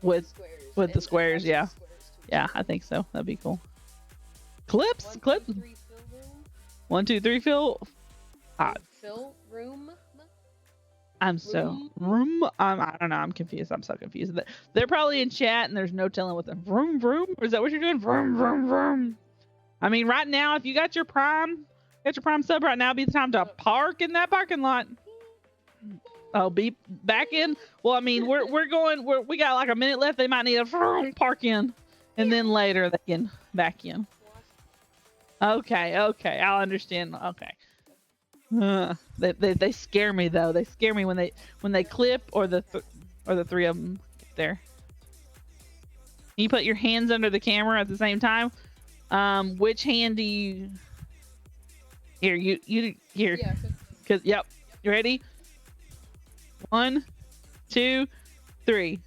with squares. with the and squares, yeah. attaching squares to each Yeah, other. I think so. That'd be cool. Clips, 1, 2, clip. 3, fill room. 1, 2, 3, fill. Hot. Fill room. I'm so room. I don't know. I'm confused. I'm so confused. They're probably in chat and there's no telling what the vroom vroom. Or is that what you're doing? Vroom vroom vroom. I mean, right now, if you got your prime sub right now, be the time to park in that parking lot. Oh, be back in. Well, I mean, we got like a minute left. They might need a park in, and then later they can back in. Okay, I'll understand. Okay. They scare me though. They scare me when they clip or the three of them get there. You put your hands under the camera at the same time. Which hand do you? Here, you here. Yeah. Cause yep. You ready? 1, 2, 3.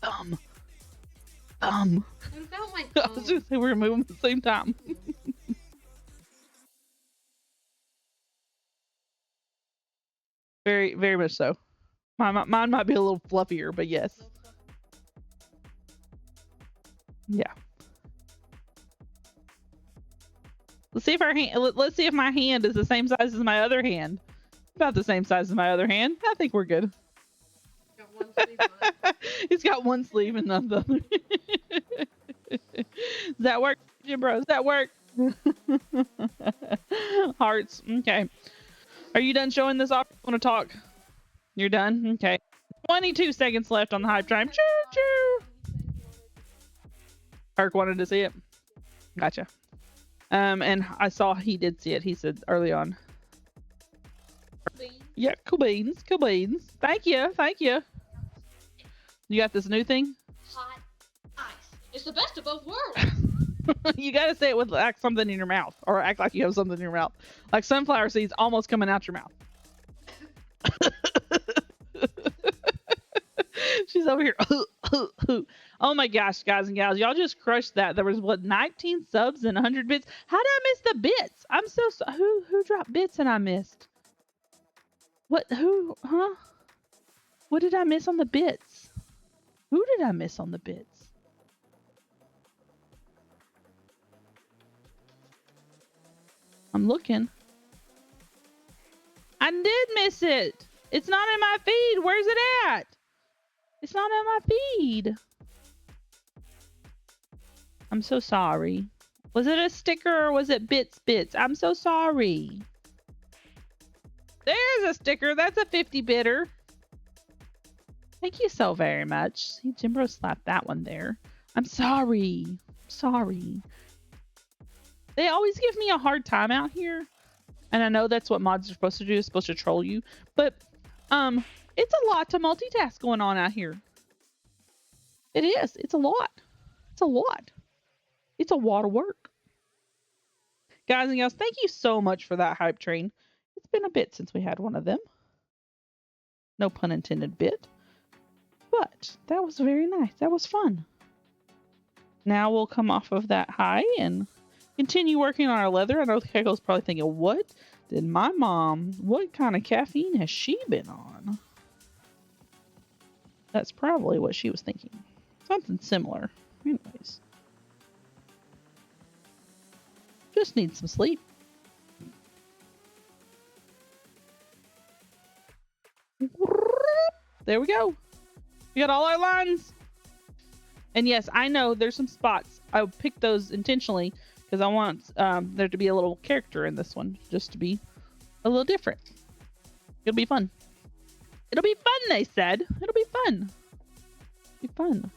Thumb. What about my I was just say we're moving at the same time. Very, very much so. Mine might be a little fluffier, but yes. Yeah. Let's see if let's see if my hand is the same size as my other hand. About the same size as my other hand. I think we're good. Got one sleeve on. He's got one sleeve and none the other. Does that work, Jim Bro? Does that work? Hearts. Okay. Are you done showing this off? Want to talk? You're done? Okay. 22 seconds left on the hype time. Choo choo. Erc wanted to see it. Gotcha. And I saw he did see it. He said early on. Yeah, cool beans. Cool beans. Thank you. Thank you. You got this new thing? Hot ice. It's the best of both worlds. You gotta say it with like something in your mouth, or act like you have something in your mouth, like sunflower seeds almost coming out your mouth. She's over here. Oh my gosh, guys and gals, y'all just crushed that. There was what, 19 subs and 100 bits. How did I miss the bits? I'm so who dropped bits and I missed? What? Who? Huh? What did I miss on the bits? Who did I miss on the bits? I'm looking. I did miss it. It's not in my feed. Where's it at? It's not in my feed. I'm so sorry. Was it a sticker or was it bits? I'm so sorry. There's a sticker. That's a 50 bitter. Thank you so very much. See, Jimbro slapped that one there. I'm sorry. Sorry. They always give me a hard time out here. And I know that's what mods are supposed to do. It's supposed to troll you. But it's a lot to multitask going on out here. It is. It's a lot. It's a lot. It's a lot of work. Guys and gals, thank you so much for that hype train. It's been a bit since we had one of them. No pun intended bit. But that was very nice. That was fun. Now we'll come off of that high and continue working on our leather. I know Keiko's probably thinking, what kind of caffeine has she been on? That's probably what she was thinking. Something similar. Anyways. Just need some sleep. There we go. We got all our lines. And yes, I know there's some spots. I picked those intentionally because I want there to be a little character in this one, just to be a little different. It'll be fun. It'll be fun, they said. It'll be fun. It'll be fun.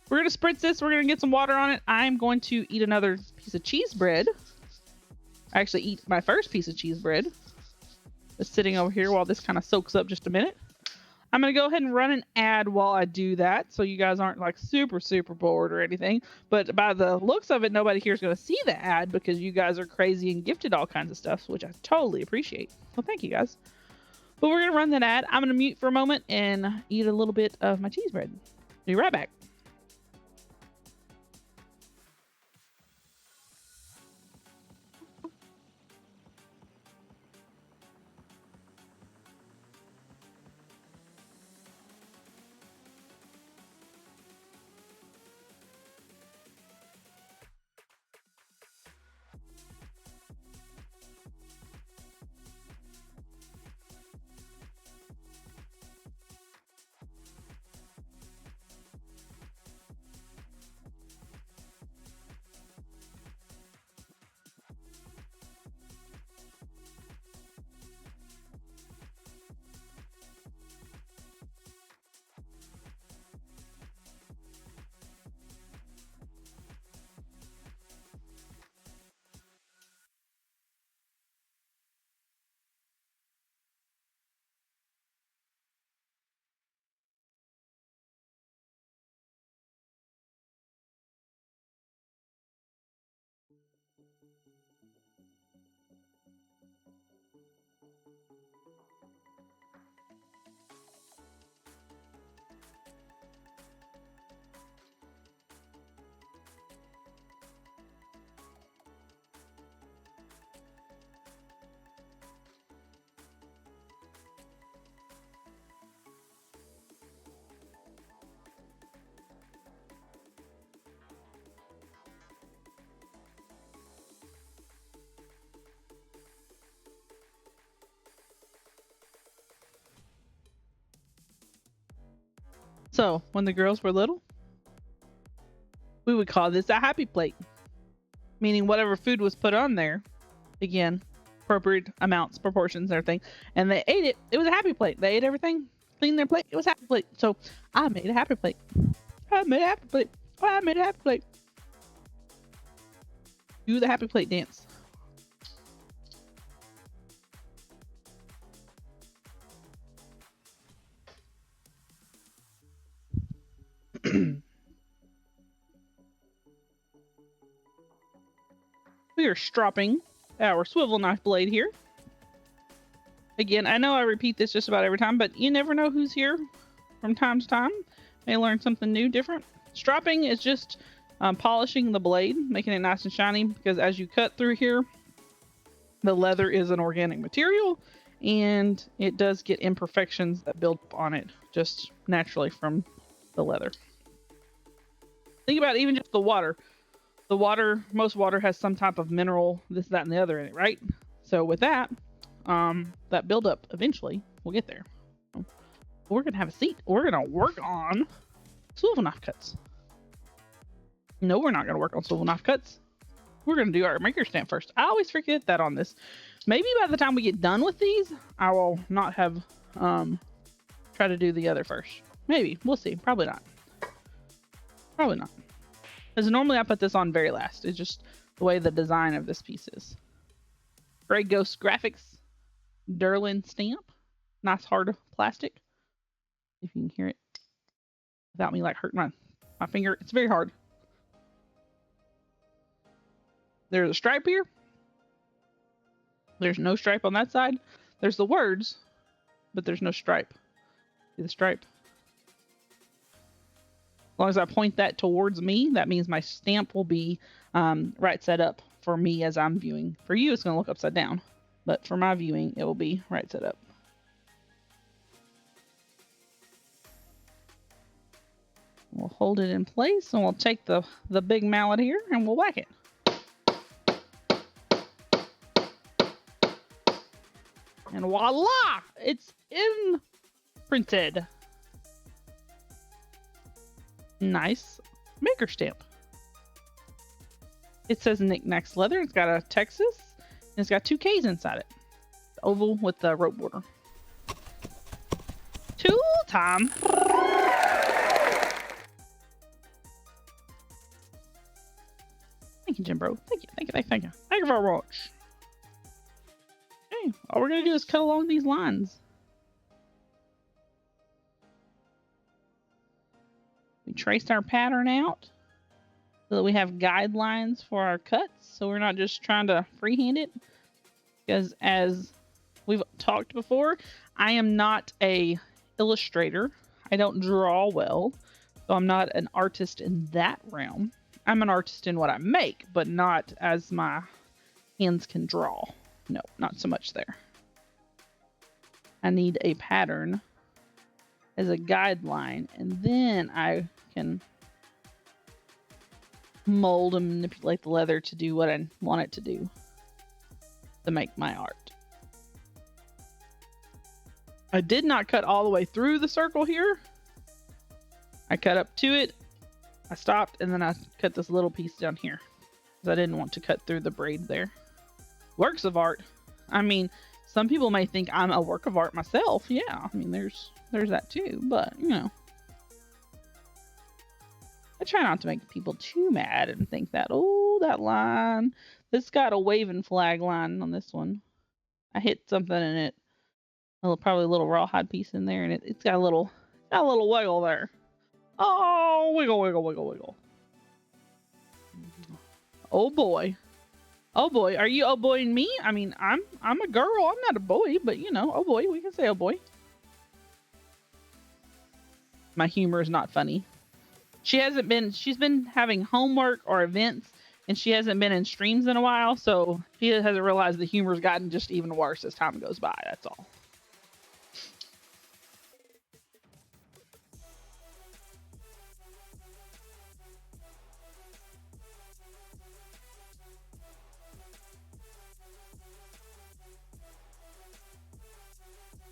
We're going to spritz this. We're going to get some water on it. I'm going to eat another piece of cheese bread. I actually eat my first piece of cheese bread. It's sitting over here while this kind of soaks up just a minute. I'm going to go ahead and run an ad while I do that, so you guys aren't like super bored or anything. But by the looks of it, nobody here is going to see the ad because you guys are crazy and gifted all kinds of stuff, which I totally appreciate. Well, thank you guys. But we're going to run that ad. I'm going to mute for a moment and eat a little bit of my cheese bread. Be right back. So when the girls were little, we would call this a happy plate, meaning whatever food was put on there, again, appropriate amounts, proportions, everything, and they ate it. It was a happy plate. They ate everything, cleaned their plate. It was a happy plate. So I made a happy plate. I made a happy plate. Oh, I made a happy plate. Do the happy plate dance. We are stropping our swivel knife blade here. Again, I know I repeat this just about every time, but you never know who's here from time to time. May learn something new, different. Stropping is just polishing the blade, making it nice and shiny, because as you cut through here, the leather is an organic material, and it does get imperfections that build up on it just naturally from the leather. Think about even just the water. The water, most water has some type of mineral, this, that, and the other in it, right? So with that, that buildup eventually will get there. We're gonna have a seat. We're gonna work on swivel knife cuts. No, we're not gonna work on swivel knife cuts. We're gonna do our maker stamp first. I always forget that on this. Maybe by the time we get done with these, I will not have try to do the other first. Maybe. We'll see. Probably not. Probably not. Because normally I put this on very last. It's just the way the design of this piece is. Gray Ghost Graphics Derlin stamp. Nice hard plastic. If you can hear it without me like hurting my finger. It's very hard. There's a stripe here. There's no stripe on that side. There's the words, but there's no stripe. See the stripe? As long as I point that towards me, that means my stamp will be right set up for me as I'm viewing. For you, it's going to look upside down. But for my viewing, it will be right set up. We'll hold it in place, and we'll take the big mallet here, and we'll whack it. And voila! It's imprinted. Nice maker stamp. It says Knickknacks Leather. It's got a Texas, and it's got 2 K's inside it. The oval with the rope border. Tool time. Thank you, Jim Bro. Thank you. Thank you very much. Okay, all we're gonna do is cut along these lines. We traced our pattern out so that we have guidelines for our cuts, so we're not just trying to freehand it. Because as we've talked before, I am not a illustrator. I don't draw well, so I'm not an artist in that realm. I'm an artist in what I make, but not as my hands can draw. No, not so much there. I need a pattern as a guideline, and then I can mold and manipulate the leather to do what I want it to do to make my art. I did not cut all the way through the circle here. I cut up to it, I stopped, and then I cut this little piece down here because I didn't want to cut through the braid there. Works of art. I mean, some people may think I'm a work of art myself. Yeah, I mean, there's that too, but you know, I try not to make people too mad and think that, oh, that line, this got a waving flag line on this one. I hit something in it, probably a little rawhide piece in there, and it's got a little wiggle there. Oh, wiggle, wiggle, wiggle, wiggle. Oh boy. Oh boy, are you oh boying me? I mean, I'm a girl, I'm not a boy, but you know, oh boy, we can say oh boy. My humor is not funny. She's been having homework or events, and she hasn't been in streams in a while, so she hasn't realized the humor's gotten just even worse as time goes by, that's all.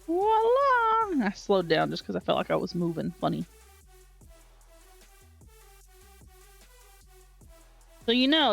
Voila! I slowed down just because I felt like I was moving funny. So you know,